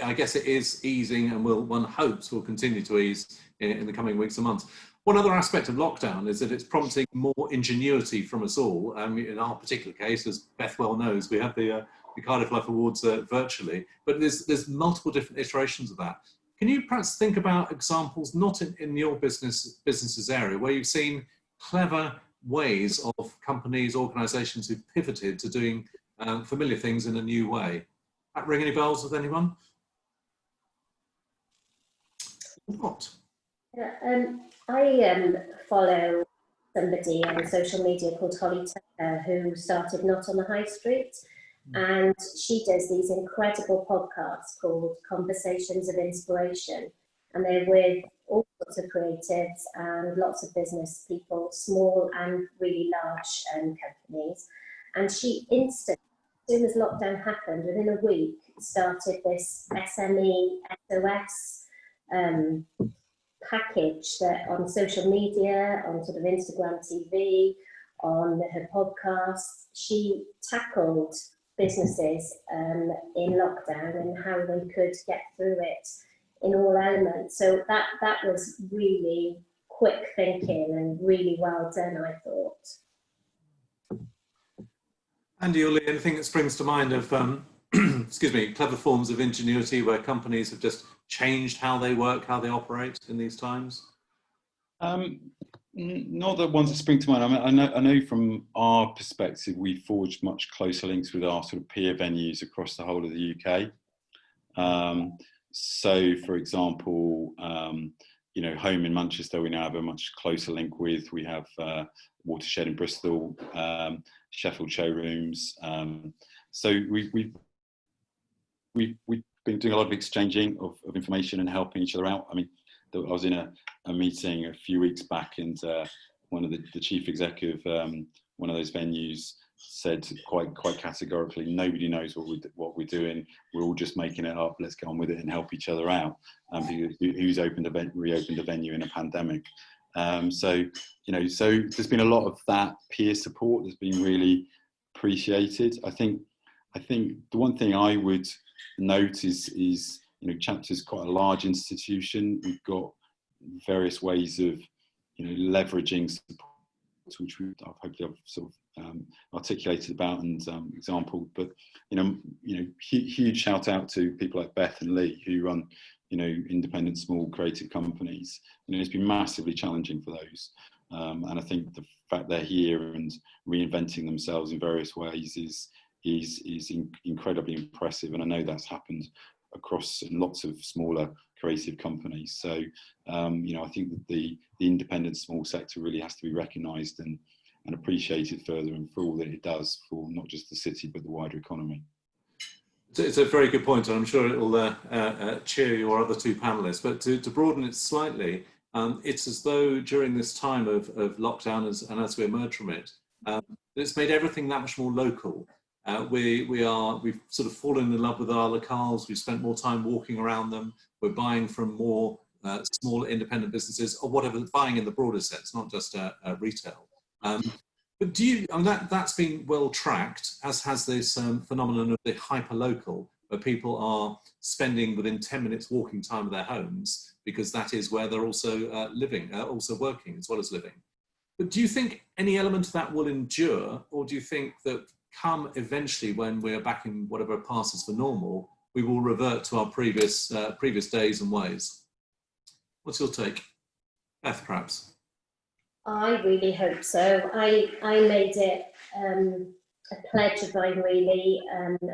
I guess it is easing, and one hopes will continue to ease in the coming weeks and months. One other aspect of lockdown is that it's prompting more ingenuity from us all. In our particular case, as Beth well knows, we have the Cardiff Life Awards virtually, but there's multiple different iterations of that. Can you perhaps think about examples, not in your business's area, where you've seen clever ways of companies, organisations who've pivoted to doing familiar things in a new way? That ring any bells with anyone? What? I follow somebody on social media called Holly Tucker, who started Not on the High Street, and she does these incredible podcasts called Conversations of Inspiration, and they're with all sorts of creatives and lots of business people, small and really large companies. And she instantly, as soon as lockdown happened, within a week, started this SME SOS package that on social media, on sort of Instagram TV, on her podcast, she tackled businesses in lockdown and how they could get through it in all elements. So that was really quick thinking and really well done, I thought. Andy or Lee, anything that springs to mind of excuse me, clever forms of ingenuity where companies have just changed how they work, how they operate in these times? Not the ones that spring to mind. I know from our perspective, we forged much closer links with our sort of peer venues across the whole of the UK. So, for example, Home in Manchester, we now have a much closer link with. We have Watershed in Bristol, Sheffield showrooms. So we've been doing a lot of exchanging of information and helping each other out. I mean, I was in a meeting a few weeks back, and one of the chief executive of one of those venues said quite categorically, nobody knows what we're doing. We're all just making it up. Let's get on with it and help each other out. Who's reopened a venue in a pandemic? So there's been a lot of that peer support that's been really appreciated. I think the one thing I would note is Chapter's quite a large institution. We've got various ways of leveraging support, which hopefully I've sort of articulated about and exampled. But huge shout out to people like Beth and Lee who run independent small creative companies. It's been massively challenging for those. And I think the fact they're here and reinventing themselves in various ways is incredibly impressive. And I know that's happened across lots of smaller creative companies. So, I think that the independent small sector really has to be recognised and appreciated further, and for all that it does for not just the city but the wider economy. It's a very good point, and I'm sure it will cheer your other two panellists. But to broaden it slightly, it's as though during this time of lockdown and as we emerge from it, it's made everything that much more local. We've sort of fallen in love with our locales. We've spent more time walking around them. We're buying from more small independent businesses, or whatever, buying in the broader sense, not just retail. But that's been well tracked, as has this phenomenon of the hyper-local, where people are spending within 10 minutes walking time of their homes, because that is where they're also living, also working as well as living. But do you think any element of that will endure, or do you think that come eventually when we're back in whatever passes for normal, we will revert to our previous days and ways? What's your take? Beth, perhaps? I really hope so. I made it a pledge of mine, really,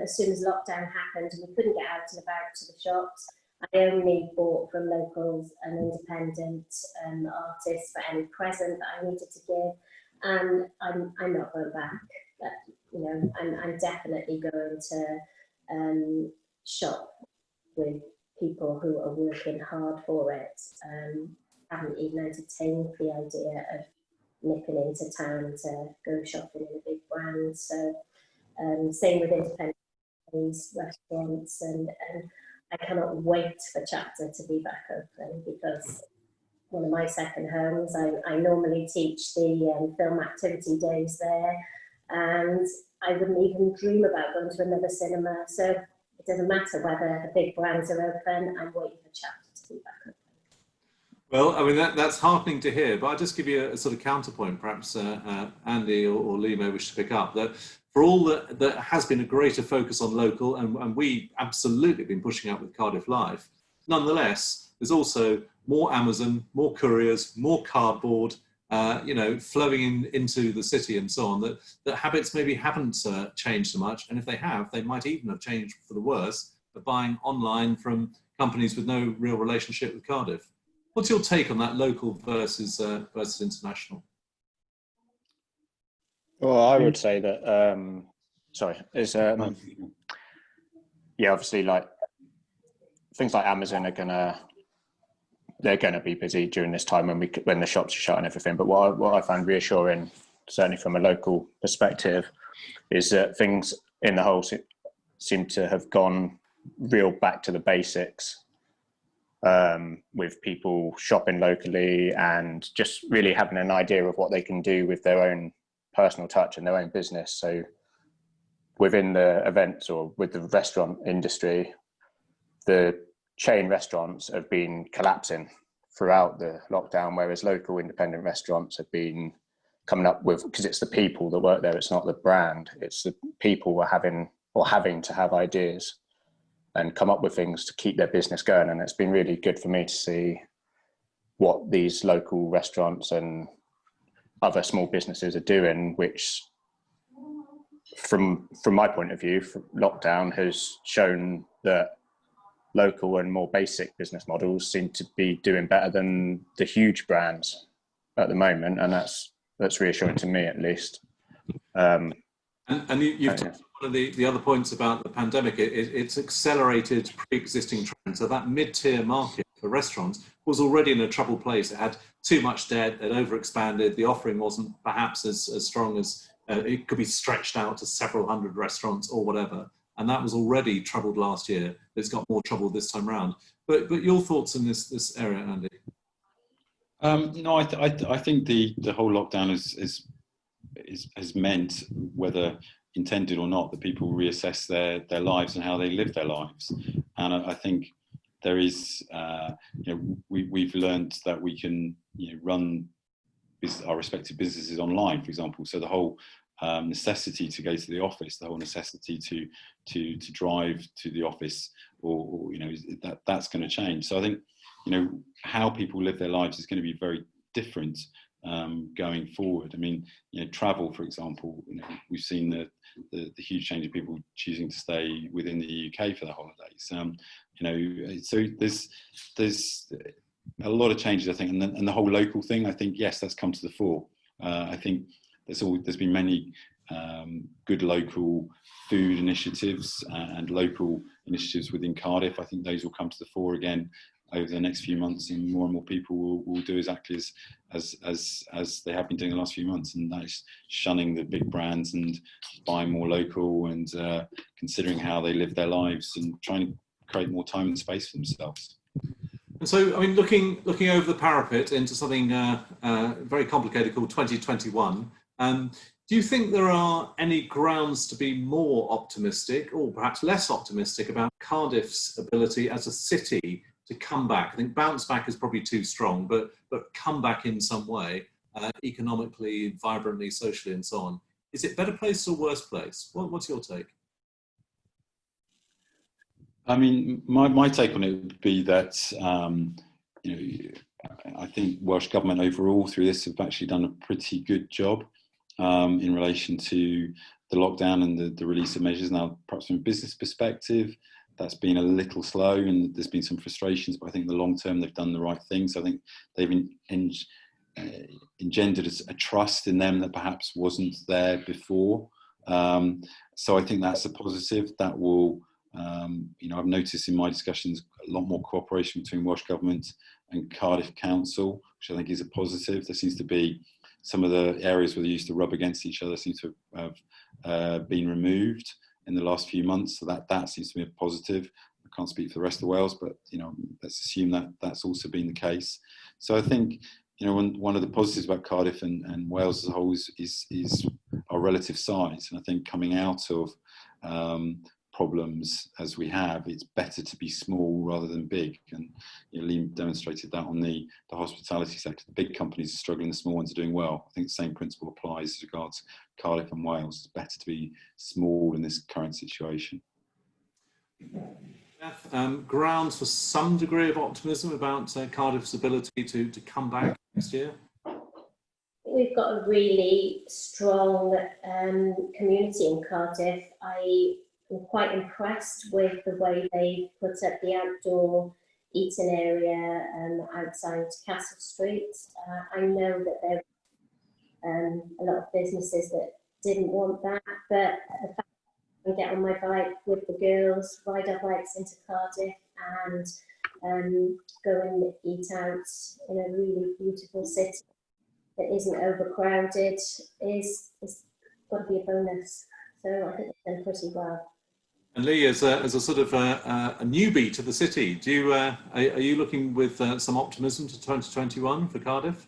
as soon as lockdown happened and we couldn't get out and about to the shops. I only bought from locals and independent artists for any present that I needed to give, and I'm not going back. I'm definitely going to shop with people who are working hard for it. Haven't even entertained the idea of nipping into town to go shopping in a big brand. So same with independent restaurants, and I cannot wait for Chapter to be back open, because one of my second homes, I normally teach the film activity days there, and I wouldn't even dream about going to another cinema. So it doesn't matter whether the big brands are open, I'm waiting for Chapter to be back open. Well, I mean, that's heartening to hear, but I'll just give you a sort of counterpoint, perhaps Andy or Lee may wish to pick up, that for all that has been a greater focus on local, and we absolutely been pushing out with Cardiff Life, nonetheless, there's also more Amazon, more couriers, more cardboard, flowing into the city and so on, that habits maybe haven't changed so much, and if they have, they might even have changed for the worse, of buying online from companies with no real relationship with Cardiff. What's your take on that, local versus international? Well, I would say that, obviously, like things like Amazon they're gonna be busy during this time when the shops are shut and everything. But what I found reassuring, certainly from a local perspective, is that things in the whole seem to have gone real back to the basics. With people shopping locally and just really having an idea of what they can do with their own personal touch and their own business. So within the events or with the restaurant industry, the chain restaurants have been collapsing throughout the lockdown, whereas local independent restaurants have been coming up with, because it's the people that work there, it's not the brand, it's the people who are having to have ideas and come up with things to keep their business going. And it's been really good for me to see what these local restaurants and other small businesses are doing, which from my point of view, lockdown has shown that local and more basic business models seem to be doing better than the huge brands at the moment. And that's reassuring to me, at least. And you've touched on one of the other points about the pandemic. It's accelerated pre-existing trends. So that mid-tier market for restaurants was already in a troubled place. It had too much debt, it overexpanded, the offering wasn't perhaps as strong as it could be stretched out to several hundred restaurants or whatever. And that was already troubled last year. It's got more trouble this time around. But your thoughts in this area, Andy? I think the whole lockdown has meant, whether intended or not, that people reassess their lives and how they live their lives. And I think there is, we've learned that we can run our respective businesses online, for example. So the whole necessity to go to the office, the whole necessity to drive to the office, or that's going to change. So I think how people live their lives is going to be very different going forward. I mean, travel, for example, we've seen the huge change of people choosing to stay within the UK for their holidays. So there's a lot of changes, I think, and the whole local thing, I think, yes, that's come to the fore. I think there's been many good local food initiatives and local initiatives within Cardiff. I think those will come to the fore again over the next few months, and more people will do exactly as they have been doing the last few months, and that is shunning the big brands and buying more local and considering how they live their lives and trying to create more time and space for themselves. And so, I mean, looking over the parapet into something very complicated called 2021, do you think there are any grounds to be more optimistic or perhaps less optimistic about Cardiff's ability as a city to come back? I think bounce back is probably too strong, but come back in some way, economically, vibrantly, socially, and so on. Is it better place or worse place? What's your take? I mean, my take on it would be that, I think Welsh Government overall through this have actually done a pretty good job in relation to the lockdown and the release of measures. Now, perhaps from a business perspective, that's been a little slow and there's been some frustrations, but I think in the long term they've done the right thing. So I think they've engendered a trust in them that perhaps wasn't there before. So I think that's a positive. That will, I've noticed in my discussions a lot more cooperation between Welsh Government and Cardiff Council, which I think is a positive. There seems to be some of the areas where they used to rub against each other seem to have been removed in the last few months, so that seems to be a positive. I can't speak for the rest of Wales, but let's assume that that's also been the case. So I think one of the positives about Cardiff and Wales as a whole is our relative size, and I think coming out of problems as we have, it's better to be small rather than big. And Liam demonstrated that on the hospitality sector. The big companies are struggling, the small ones are doing well. I think the same principle applies as regards Cardiff and Wales. It's better to be small in this current situation. Grounds for some degree of optimism about Cardiff's ability to come back next year? We've got a really strong community in Cardiff. I'm quite impressed with the way they put up the outdoor eating area outside Castle Street. I know that there are a lot of businesses that didn't want that, but the fact that I can get on my bike with the girls, ride our bikes into Cardiff and go and eat out in a really beautiful city that isn't overcrowded is got to be a bonus. So I think it's done pretty well. And Lee, as a sort of a newbie to the city, are you looking with some optimism to 2021 for Cardiff?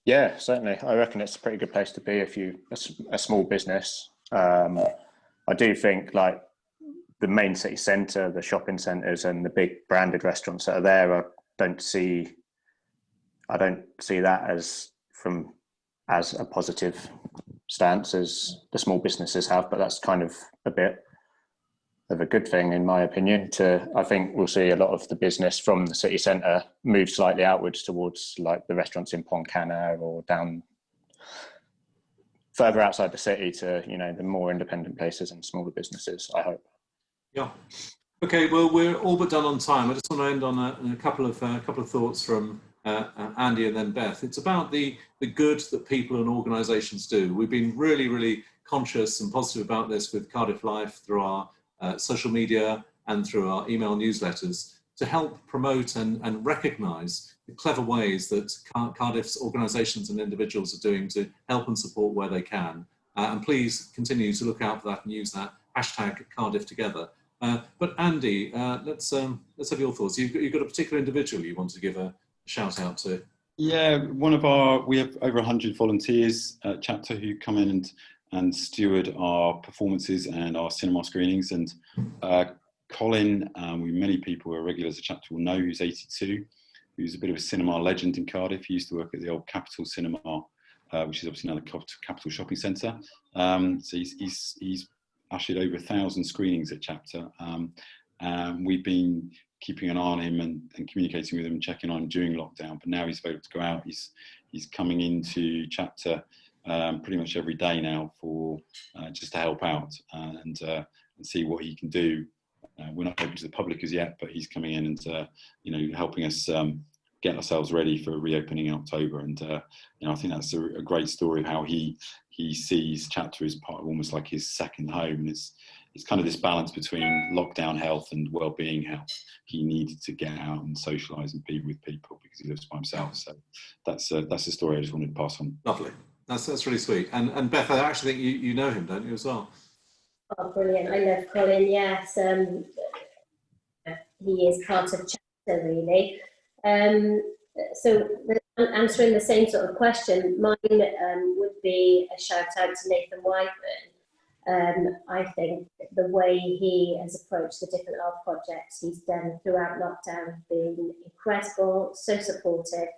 Yeah, certainly. I reckon it's a pretty good place to be if you're a small business. I do think like the main city centre, the shopping centres and the big branded restaurants that are there, I don't see that as a positive stance as the small businesses have, but that's kind of a bit of a good thing in my opinion. I think we'll see a lot of the business from the city centre move slightly outwards towards like the restaurants in Pontcanna or down further outside the city to the more independent places and smaller businesses, I hope. Yeah. Okay, well, we're all but done on time. I just want to end on a couple of thoughts from Andy and then Beth. It's about the good that people and organisations do. We've been really, really conscious and positive about this with Cardiff Life through our social media and through our email newsletters to help promote and recognise the clever ways that Cardiff's organisations and individuals are doing to help and support where they can. And please continue to look out for that and use that hashtag Cardiff Together. But Andy, let's have your thoughts. You've got a particular individual you want to give a shout out to. Yeah, we have over 100 volunteers at Chapter who come in and steward our performances and our cinema screenings. And Colin, many people who are regulars at Chapter will know, who's 82, who's a bit of a cinema legend in Cardiff. He used to work at the old Capital Cinema, which is obviously now the Capital Shopping Centre. So he's ushered over 1,000 screenings at Chapter. We've been keeping an eye on him and communicating with him and checking on him during lockdown. But now he's able to go out. He's coming into chapter pretty much every day now for just to help out and see what he can do. We're not open to the public as yet, but he's coming in and helping us get ourselves ready for reopening in October. And I think that's a great story of how he sees chapter as part of almost like his second home. And it's kind of this balance between lockdown health and well-being health. He needed to get out and socialise and be with people because he lives by himself. So that's the story I just wanted to pass on. Lovely. That's really sweet. And Beth, I actually think you know him, don't you, as well? Oh, brilliant. I love Colin, yes. He is part of chapter, really. So answering the same sort of question, mine would be a shout out to Nathan Wyburn. I think the way he has approached the different art projects he's done throughout lockdown have been incredible, so supportive.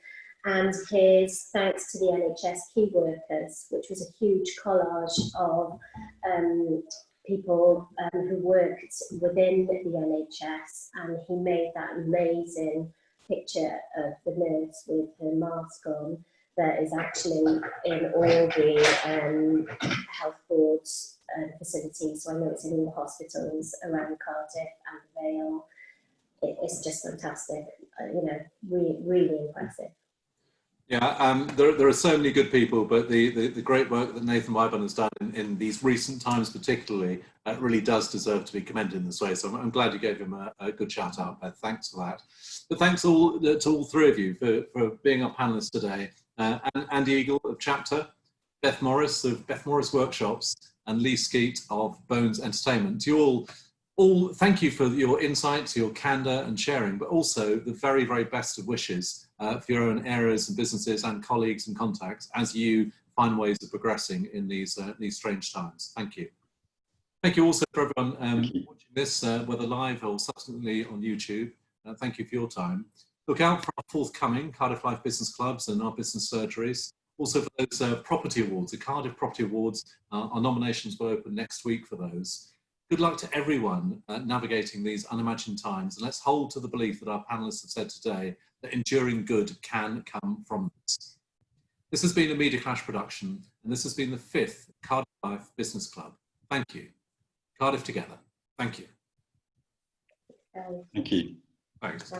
And his thanks to the NHS key workers, which was a huge collage of people who worked within the NHS, and he made that amazing picture of the nurse with her mask on that is actually in all the health boards facilities. So I know it's in all the hospitals around Cardiff and the Vale. It's just fantastic, really impressive. Yeah, there are so many good people, but the great work that Nathan Wyburn has done in these recent times particularly really does deserve to be commended in this way. So I'm glad you gave him a good shout out, Beth. Thanks for that. But thanks to all three of you for being our panellists today. And Andy Eagle of Chapter, Beth Morris of Beth Morris Workshops, and Lee Skeet of Bones Entertainment. You all thank you for your insights, your candour and sharing, but also the very, very best of wishes for your own areas and businesses and colleagues and contacts as you find ways of progressing in these strange times. Thank you. Thank you also for everyone watching this, whether live or subsequently on YouTube. Thank you for your time. Look out for our forthcoming Cardiff Life Business Clubs and our business surgeries. Also for those property awards, the Cardiff Property Awards, our nominations will open next week for those. Good luck to everyone navigating these unimagined times, and let's hold to the belief that our panellists have said today that enduring good can come from this. This has been a Media Clash production, and this has been the 5th Cardiff Life Business Club. Thank you. Cardiff together. Thank you. Thank you. Thanks.